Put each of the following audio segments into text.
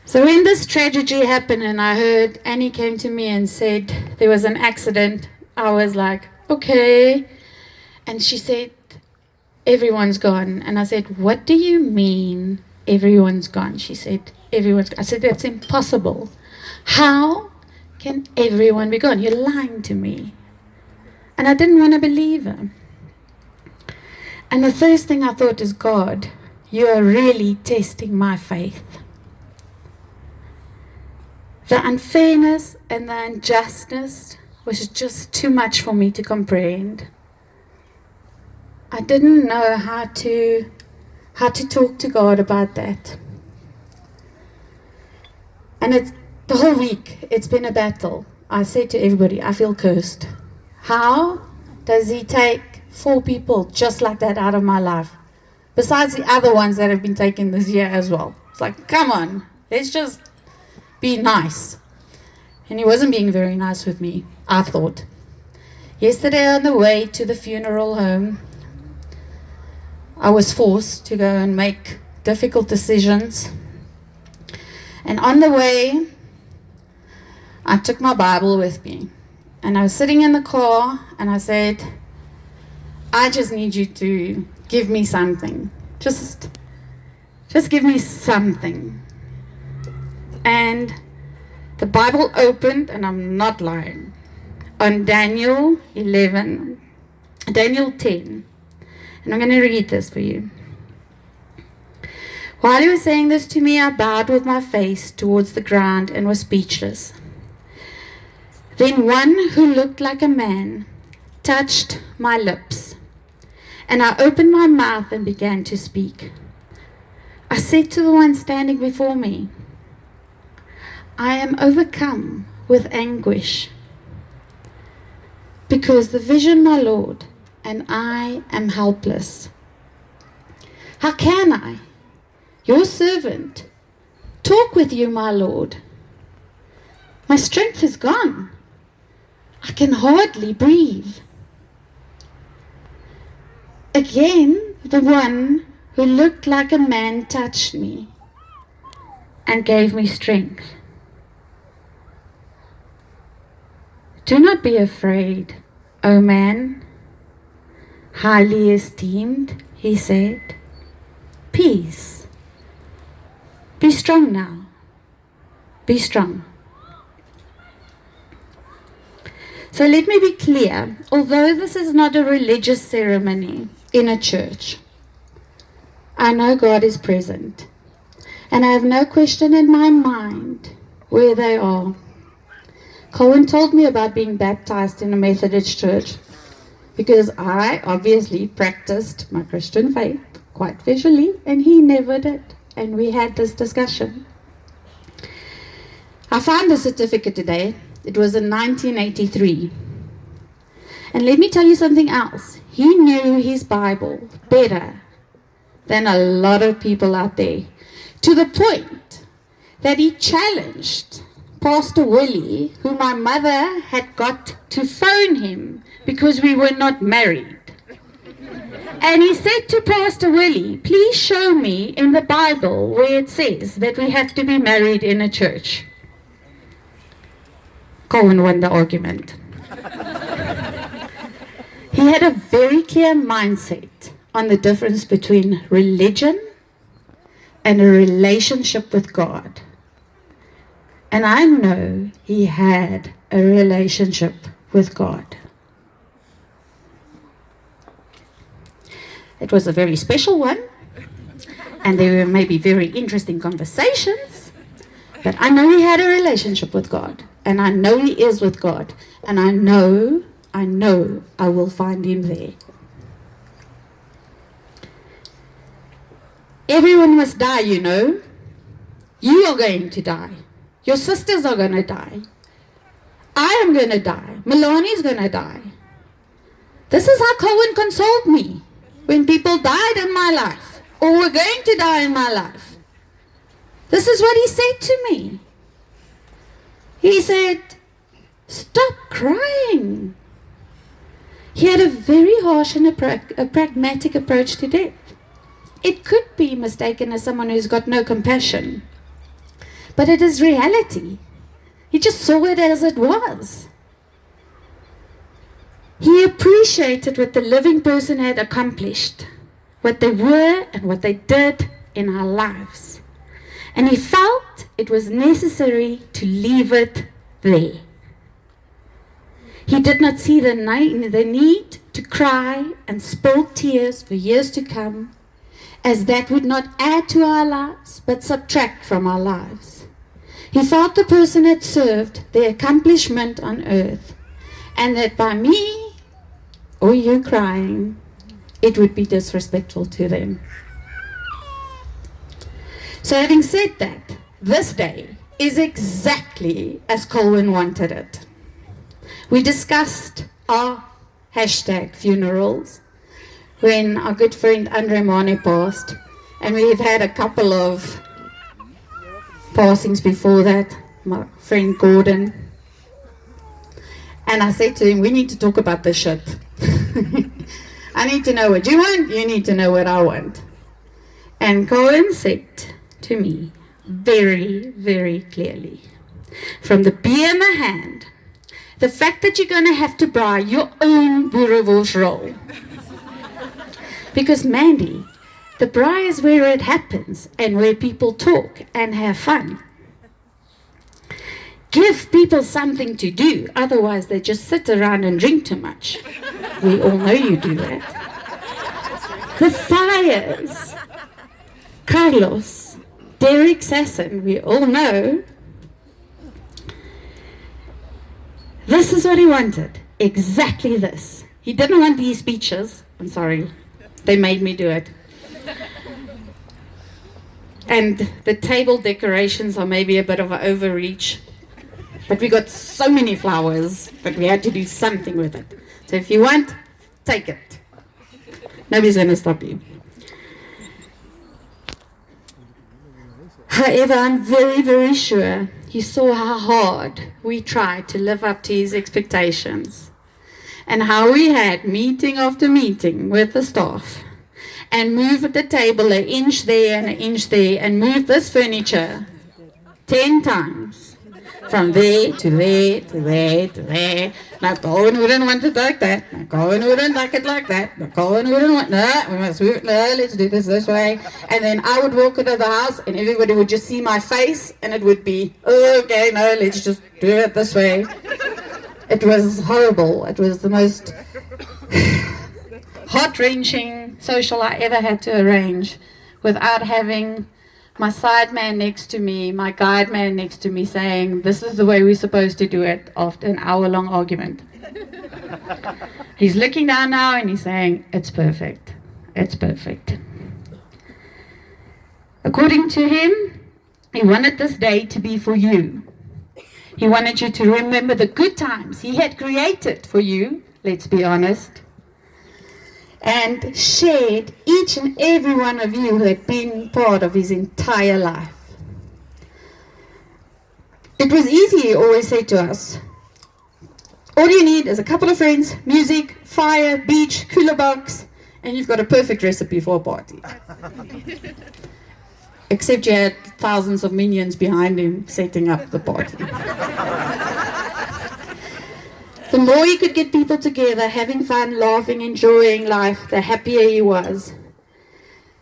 So when this tragedy happened and I heard Annie came to me and said there was an accident, I was like, okay. And she said, everyone's gone. And I said, what do you mean everyone's gone? She said, everyone's gone. I said, that's impossible. How can everyone be gone? You're lying to me. And I didn't want to believe her. And the first thing I thought is, God, you are really testing my faith. The unfairness and the injustice was just too much for me to comprehend. I didn't know how to talk to God about that. And the whole week, it's been a battle. I said to everybody, I feel cursed. How does he take 4 people just like that out of my life? Besides the other ones that have been taken this year as well. It's like, come on, let's just be nice. And he wasn't being very nice with me, I thought. Yesterday on the way to the funeral home, I was forced to go and make difficult decisions. And on the way, I took my Bible with me. And I was sitting in the car and I said, I just need you to give me something. Just give me something. And the Bible opened, and I'm not lying, on Daniel 10. And I'm going to read this for you. While he was saying this to me, I bowed with my face towards the ground and was speechless. Then one who looked like a man touched my lips, and I opened my mouth and began to speak. I said to the one standing before me, I am overcome with anguish, because the vision, my Lord, and I am helpless. How can I, your servant, talk with you, my Lord? My strength is gone. I can hardly breathe. Again, the one who looked like a man touched me and gave me strength. Do not be afraid, O man, highly esteemed, he said. Peace. Be strong now. Be strong. So let me be clear, although this is not a religious ceremony in a church, I know God is present, and I have no question in my mind where they are. Colwin told me about being baptized in a Methodist church because I obviously practiced my Christian faith quite visually, and he never did, and we had this discussion. I found the certificate today. It was in 1983. And let me tell you something else. He knew his Bible better than a lot of people out there, to the point that he challenged Pastor Willie, who my mother had got to phone him because we were not married. And he said to Pastor Willie, please show me in the Bible where it says that we have to be married in a church. Colwin won the argument. He had a very clear mindset on the difference between religion and a relationship with God. And I know he had a relationship with God. It was a very special one, and there were maybe very interesting conversations, but I know he had a relationship with God, and I know he is with God, and I know I will find him there. Everyone must die, you know. You are going to die. Your sisters are going to die. I am going to die. Milani's going to die. This is how Colwin consoled me when people died in my life or were going to die in my life. This is what he said to me. He said, stop crying. He had a very harsh and a pragmatic approach to death. It could be mistaken as someone who's got no compassion. but it is reality. He just saw it as it was. He appreciated what the living person had accomplished, what they were and what they did in our lives. And he felt it was necessary to leave it there. He did not see the need to cry and spill tears for years to come, as that would not add to our lives, but subtract from our lives. He felt the person had served their accomplishment on earth, and that by me, or you crying, it would be disrespectful to them. So having said that, this day is exactly as Colwin wanted it. We discussed our #funerals when our good friend Andre Mane passed, and we've had a couple of passings before that, my friend Gordon. And I said to him, we need to talk about this shit. I need to know what you want, you need to know what I want. And Colin said to me very, very clearly, from the beer in the hand, the fact that you're going to have to buy your own boerewors roll. Because Mandy, the braai is where it happens and where people talk and have fun. Give people something to do, otherwise they just sit around and drink too much. We all know you do that. The fires. Carlos, Derek Sasson, we all know. This is what he wanted. Exactly this. He didn't want these speeches. I'm sorry. They made me do it. And the table decorations are maybe a bit of an overreach. But we got so many flowers, but we had to do something with it. So if you want, take it. Nobody's going to stop you. However, I'm very, very sure he saw how hard we tried to live up to his expectations, and how we had meeting after meeting with the staff and moved the table an inch there and an inch there and moved this furniture 10 times from there to there to there to there. Now Colwin wouldn't want it like that. Now Colwin wouldn't like it like that. Now Colwin wouldn't want, no, we must move it, no, let's do this way. And then I would walk into the house and everybody would just see my face and it would be, oh, okay, no, let's just do it this way. It was horrible. It was the most heart-wrenching social I ever had to arrange without having my side man next to me, my guide man next to me saying, this is the way we're supposed to do it after an hour-long argument. He's looking down now and he's saying, it's perfect. It's perfect. According to him, he wanted this day to be for you. He wanted you to remember the good times he had created for you, let's be honest, and shared each and every one of you who had been part of his entire life. It was easy, he always said to us. All you need is a couple of friends, music, fire, beach, cooler box, and you've got a perfect recipe for a party. Except you had thousands of minions behind him setting up the party. The more he could get people together, having fun, laughing, enjoying life, the happier he was.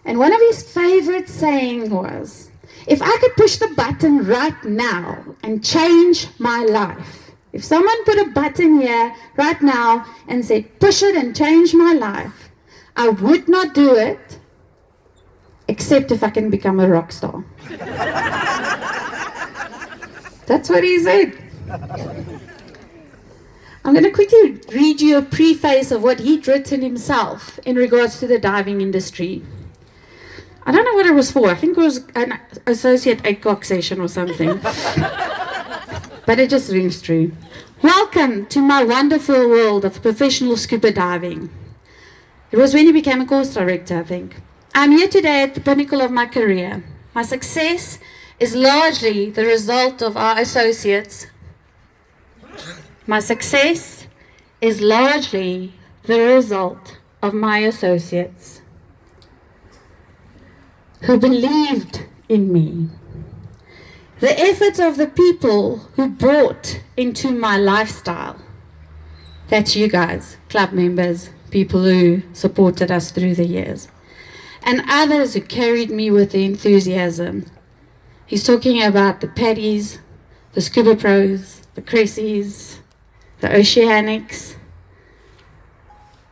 And one of his favorite sayings was, if I could push the button right now and change my life, if someone put a button here right now and said, push it and change my life, I would not do it, except if I can become a rock star. That's what he said. I'm going to quickly read you a preface of what he'd written himself in regards to the diving industry. I don't know what it was for. I think it was an associate ACOC session or something. But it just rings true. Welcome to my wonderful world of professional scuba diving. It was when he became a course director, I think. I'm here today at the pinnacle of my career. My success is largely the result of our associates. My success is largely the result of my associates who believed in me. The efforts of the people who bought into my lifestyle. That's you guys, club members, people who supported us through the years. And others who carried me with the enthusiasm. He's talking about the Paddies, the Scuba Pros, the Cressies, the Oceanics,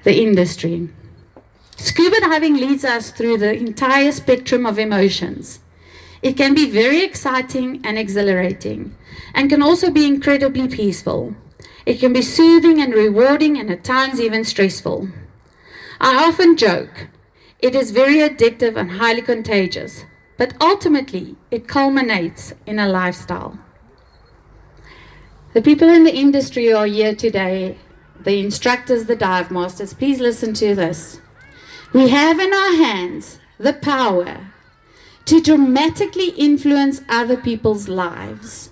the industry. Scuba diving leads us through the entire spectrum of emotions. It can be very exciting and exhilarating, and can also be incredibly peaceful. It can be soothing and rewarding, and at times even stressful. I often joke, it is very addictive and highly contagious, but ultimately it culminates in a lifestyle. The people in the industry who are here today, the instructors, the dive masters, please listen to this. We have in our hands the power to dramatically influence other people's lives.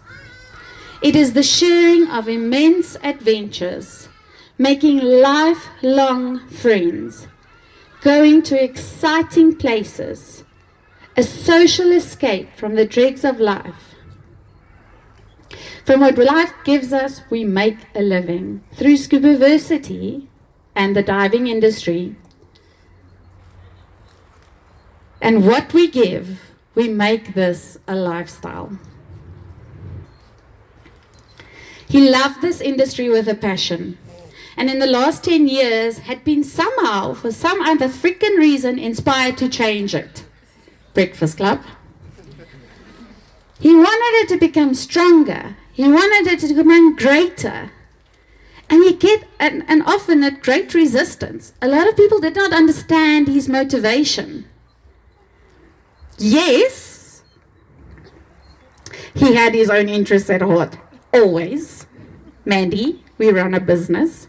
It is the sharing of immense adventures, making lifelong friends, going to exciting places, a social escape from the dregs of life. From what life gives us, we make a living. Through Scubaversity and the diving industry, and what we give, we make this a lifestyle. He loved this industry with a passion, and in the last 10 years had been somehow, for some other freaking reason, inspired to change it. Breakfast Club. He wanted it to become stronger. He wanted it to become greater. And he get, and often at great resistance. A lot of people did not understand his motivation. Yes, he had his own interests at heart, always. Mandy, we run a business.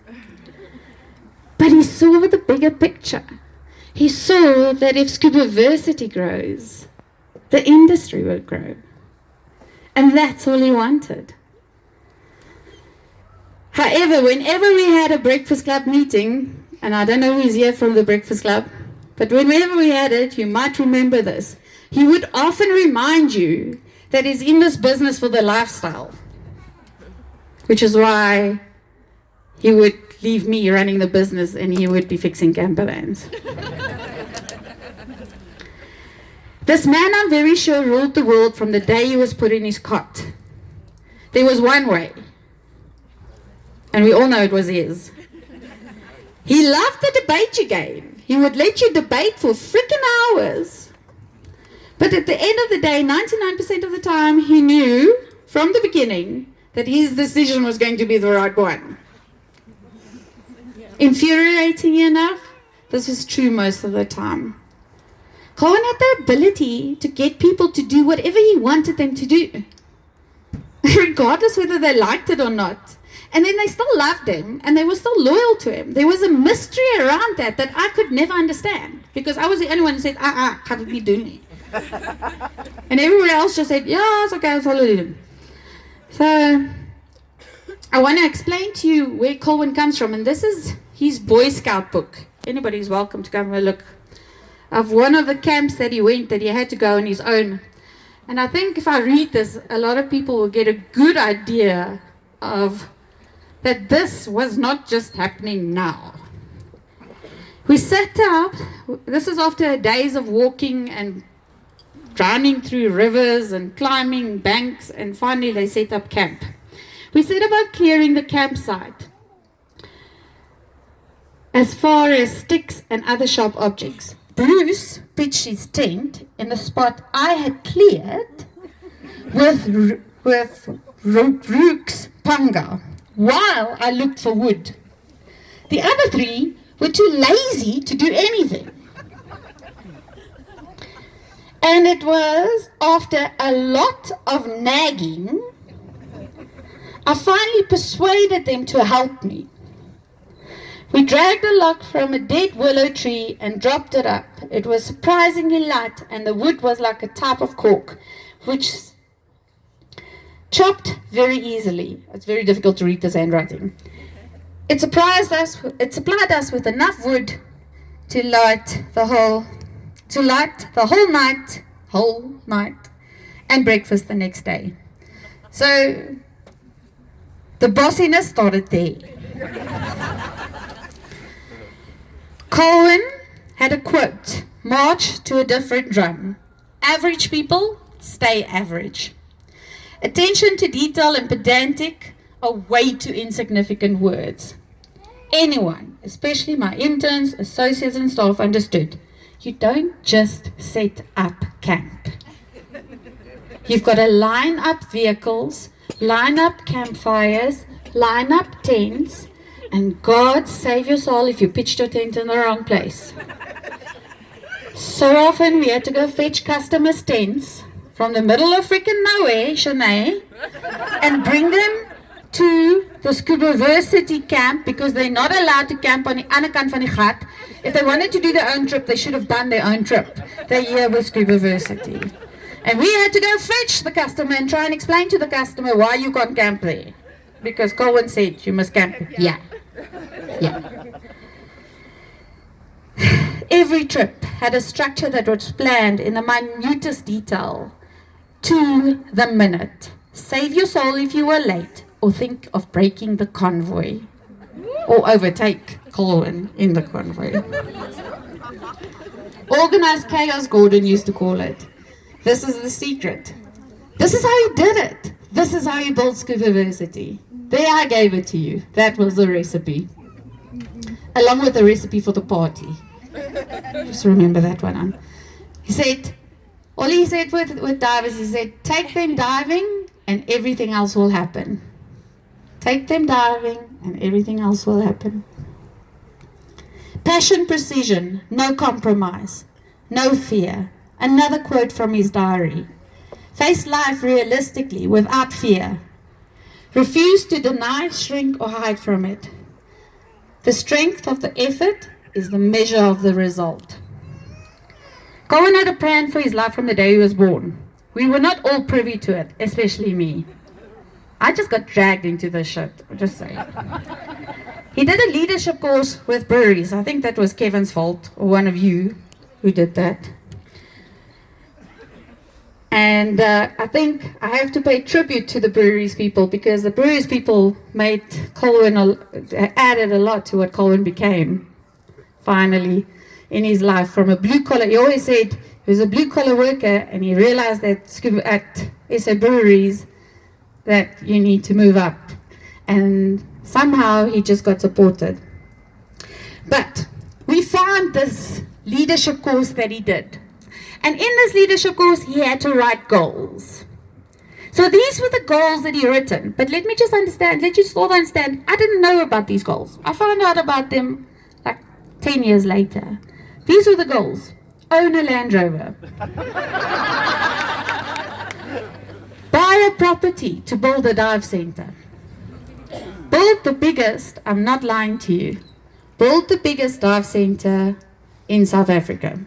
But he saw the bigger picture. He saw that if Scubaversity grows, the industry will grow. And that's all he wanted. However, whenever we had a Breakfast Club meeting, and I don't know who's here from the Breakfast Club, but whenever we had it, you might remember this. He would often remind you that he's in this business for the lifestyle, which is why he would leave me running the business and he would be fixing camper vans. This man, I'm very sure, ruled the world from the day he was put in his cot. There was one way, and we all know it was his. He loved the debate you gave. He would let you debate for freaking hours. But at the end of the day, 99% of the time, he knew from the beginning that his decision was going to be the right one. Infuriating enough, this is true most of the time. Colwin had the ability to get people to do whatever he wanted them to do, regardless whether they liked it or not. And then they still loved him, and they were still loyal to him. There was a mystery around that I could never understand, because I was the only one who said, can't we do it? And everyone else just said, yeah, it's okay, it's all. So I want to explain to you where Colwin comes from, and this is his Boy Scout book. Anybody's welcome to come and look. Of one of the camps that he went, that he had to go on his own. And I think if I read this, a lot of people will get a good idea of that this was not just happening now. We set up, this is after days of walking and drowning through rivers and climbing banks, and finally they set up camp. We set about clearing the campsite as far as sticks and other sharp objects. Bruce pitched his tent in the spot I had cleared with Rook's panga, while I looked for wood. The other three were too lazy to do anything. And it was after a lot of nagging, I finally persuaded them to help me. We dragged a log from a dead willow tree and dropped it up. It was surprisingly light, and the wood was like a type of cork, which chopped very easily. It's very difficult to read this handwriting. It supplied us with enough wood to light the whole night, and breakfast the next day. So the bossiness started there. Colwin had a quote, march to a different drum. Average people stay average. Attention to detail and pedantic are way too insignificant words. Anyone, especially my interns, associates and staff, understood. You don't just set up camp. You've got to line up vehicles, line up campfires, line up tents, and God save your soul if you pitched your tent in the wrong place. So often we had to go fetch customers' tents from the middle of freaking nowhere, Shanae, and bring them to the Scuba-versity camp because they're not allowed to camp on the ander kant van die gat. If they wanted to do their own trip, they should have done their own trip. They're here with Scuba-versity. And we had to go fetch the customer and try and explain to the customer why you can't camp there. Because Colwin said you must camp. Yeah. Every trip had a structure that was planned in the minutest detail to the minute. Save your soul if you were late, or think of breaking the convoy, or overtake Colwin in the convoy. Organized chaos, Gordon used to call it. This is the secret. This is how you did it. This is how you built Scuba-versity. There, I gave it to you. That was the recipe. Along with the recipe for the party. Just remember that one. He said, all he said with divers, he said, take them diving and everything else will happen. Take them diving and everything else will happen. Passion, precision, no compromise, no fear. Another quote from his diary. Face life realistically without fear. Refuse to deny, shrink or hide from it. The strength of the effort is the measure of the result. Colwin had a plan for his life from the day he was born. We were not all privy to it, especially me. I just got dragged into this shit, just saying. He did a leadership course with breweries. I think that was Kevin's fault, or one of you who did that. And I think I have to pay tribute to the breweries people, because the breweries people made Colwin, added a lot to what Colwin became, finally, in his life. From a blue collar, he always said he was a blue collar worker, and he realized that at SA breweries that you need to move up. And somehow he just got supported. But we found this leadership course that he did. And in this leadership course, he had to write goals. So these were the goals that he written. But let you all understand, I didn't know about these goals. I found out about them like 10 years later. These were the goals. Own a Land Rover. Buy a property to build a dive center. Build the biggest, I'm not lying to you, build the biggest dive center in South Africa.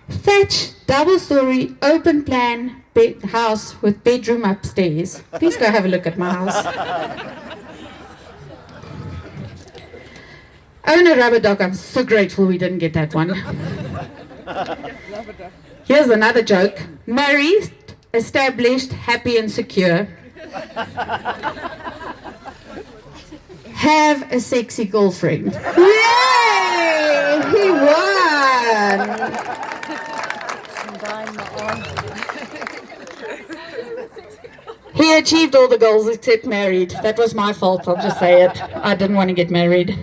Thatch, double-story, open plan house with bedroom upstairs. Please go have a look at my house. Own a rubber dog. I'm so grateful we didn't get that one. Here's another joke. Married, established, happy and secure. Have a sexy girlfriend. Yay! He won! He achieved all the goals except married. That was my fault, I'll just say it. I didn't want to get married.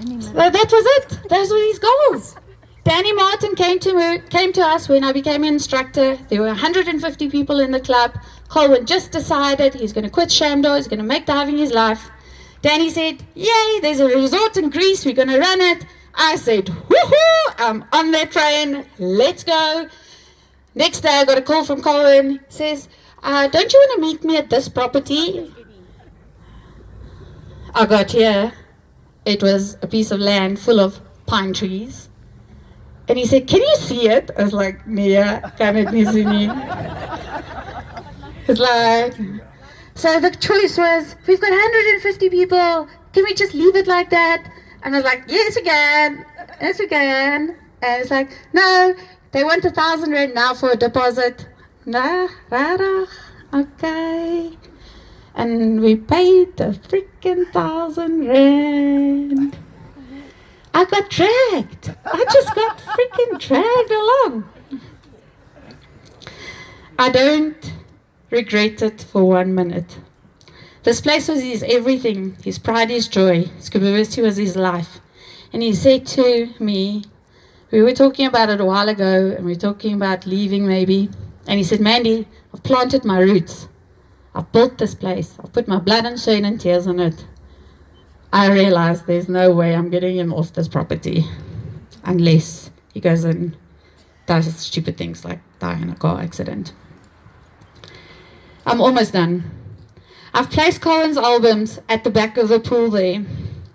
So that was it. Those were his goals. Danny Martin came to us when I became an instructor. There were 150 people in the club. Colwin just decided he's going to quit Shamdor. He's going to make diving his life. Danny said, yay, there's a resort in Greece. We're going to run it. I said, woohoo, I'm on that train. Let's go. Next day I got a call from Colwin. He says, don't you want to meet me at this property? I got here. It was a piece of land full of pine trees. And he said, can you see it? I was like, yeah, can it be seen? It's like, so the choice was, we've got 150 people. Can we just leave it like that? And I was like, yes, we can. Yes, we can. And it's like, no, they want 1,000 rand now for a deposit. No, rara, okay. And we paid the freaking 1,000 rand. I got dragged. I just got freaking dragged along. I don't regret it for 1 minute. This place was his everything, his pride, his joy. University was his life. And he said to me, we were talking about it a while ago, and we were talking about leaving maybe. And he said, Mandy, I've planted my roots. I've built this place. I've put my blood and sweat and tears on it. I realized there's no way I'm getting him off this property unless he goes and does stupid things like die in a car accident. I'm almost done. I've placed Colwin's albums at the back of the pool there.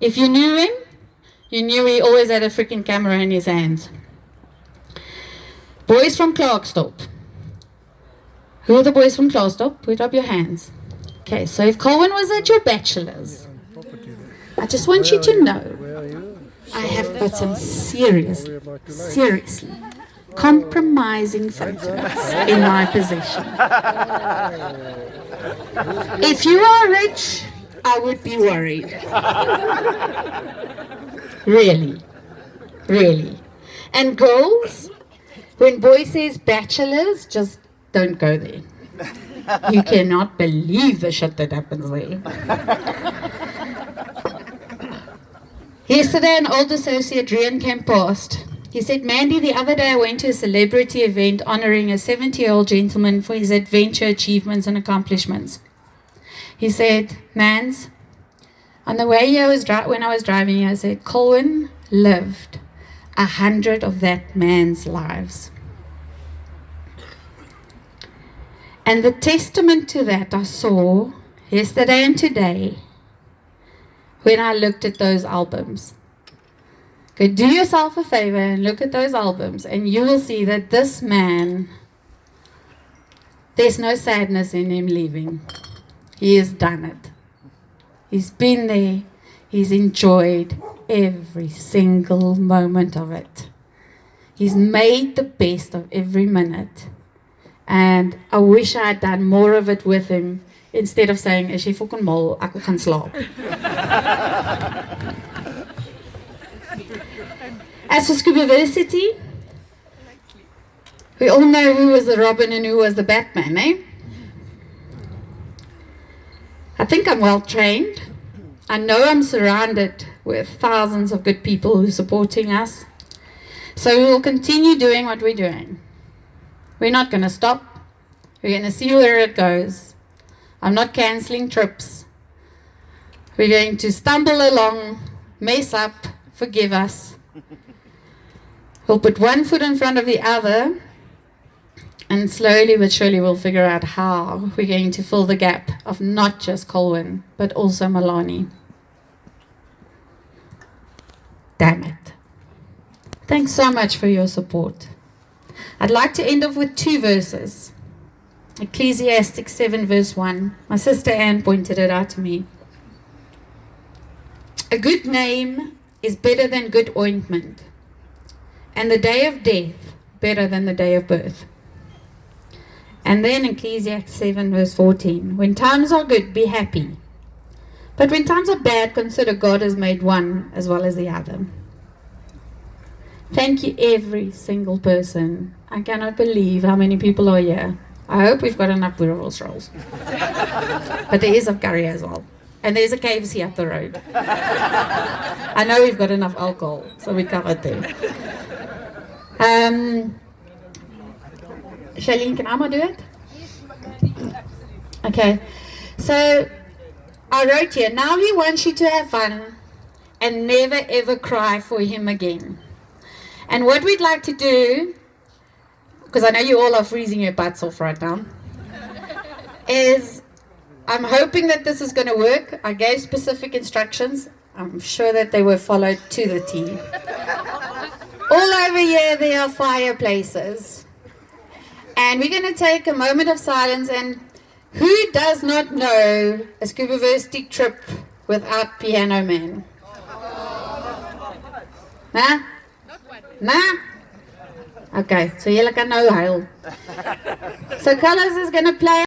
If you knew him, you knew he always had a freaking camera in his hands. Boys from Clarkstorp. Who are the boys from Clarkstorp? Put up your hands. Okay, so if Colwin was at your bachelor's, I just want you to know I have got some seriously compromising photos in my possession. If you are rich, I would be worried. Really. And girls, when boy says bachelors, just don't go there. You cannot believe the shit that happens there. Yesterday, an old associate, Rian, came past. He said, Mandy, the other day I went to a celebrity event honoring a 70-year-old gentleman for his adventure achievements and accomplishments. He said, Mans, on the way here when I was driving here, I said, Colwin lived 100 of that man's lives. And the testament to that I saw yesterday and today when I looked at those albums. Go do yourself a favor and look at those albums, and you will see that this man, there's no sadness in him leaving. He has done it. He's been there. He's enjoyed every single moment of it. He's made the best of every minute. And I wish I had done more of it with him instead of saying, "Is jy fucking mal, ek wil gaan slaap." As for University, we all know who was the Robin and who was the Batman, eh? I think I'm well trained. I know I'm surrounded with thousands of good people who are supporting us. So we will continue doing what we're doing. We're not going to stop. We're going to see where it goes. I'm not cancelling trips. We're going to stumble along, mess up, forgive us. We'll put one foot in front of the other, and slowly but surely we'll figure out how we're going to fill the gap of not just Colwin, but also Malani. Damn it. Thanks so much for your support. I'd like to end off with 2 verses. Ecclesiastes 7 verse 1. My sister Anne pointed it out to me. A good name is better than good ointment, and the day of death better than the day of birth. And then Ecclesiastes 7 verse 14. When times are good, be happy. But when times are bad, consider God has made one as well as the other. Thank you, every single person. I cannot believe how many people are here. I hope we've got enough Boerewors rolls. But there is a curry as well. And there's a KFC up the road. I know we've got enough alcohol, so we covered there. Charlene, can I do it? Okay. So I wrote here, now he wants you to have fun and never ever cry for him again. And what we'd like to do, because I know you all are freezing your butts off right now, is I'm hoping that this is going to work. I gave specific instructions. I'm sure that they were followed to the T. All over here there are fireplaces. And we're going to take a moment of silence, and who does not know a University trip without Piano Man? Nah? Nah? Okay, so julle kan nou huil. So Carlos is going to play